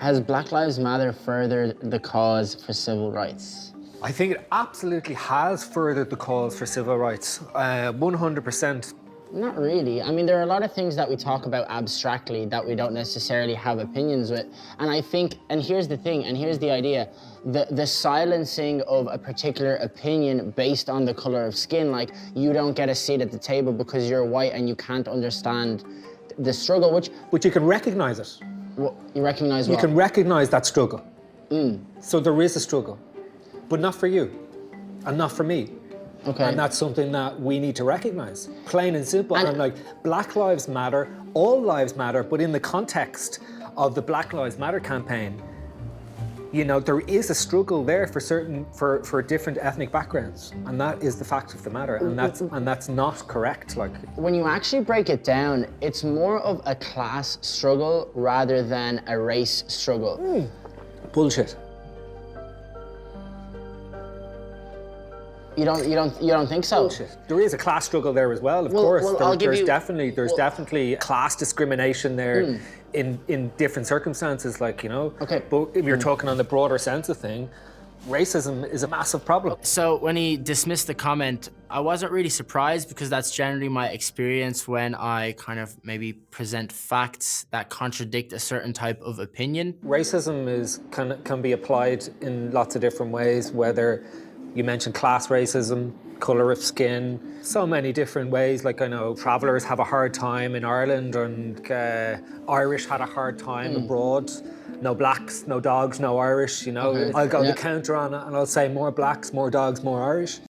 Has Black Lives Matter furthered the cause for civil rights? I think it absolutely has furthered the cause for civil rights, 100%. Not really. I mean, there are a lot of things that we talk about abstractly that we don't necessarily have opinions with. And I think, and here's the thing, and here's the idea, the silencing of a particular opinion based on the color of skin, like you don't get a seat at the table because you're white and you can't understand the struggle, which But you can recognize it. you recognize You what? can recognize that struggle. So there is a struggle, but not for you and not for me. Okay. And that's something that we need to recognize, plain and simple. And like, Black Lives Matter, all lives matter, but in the context of the Black Lives Matter campaign, you know, there is a struggle there for different ethnic backgrounds, and that is the fact of the matter, and that's not correct. Like, When you actually break it down, it's more of a class struggle rather than a race struggle. bullshit. You don't think so? Bullshit. There is a class struggle there as well, of Well, course. well, I'll give there's you- definitely class discrimination there in different circumstances, like, you know. Okay. But if you're talking on the broader sense of thing, racism is a massive problem. So when he dismissed the comment, I wasn't really surprised because that's generally my experience when I kind of maybe present facts that contradict a certain type of opinion. Racism can be applied in lots of different ways, whether you mentioned class racism, colour of skin, so many different ways. Like, I know travellers have a hard time in Ireland, and Irish had a hard time abroad. No blacks, no dogs, no Irish, you know. Okay. I'll go Yeah. the counter on it and I'll say more blacks, more dogs, more Irish.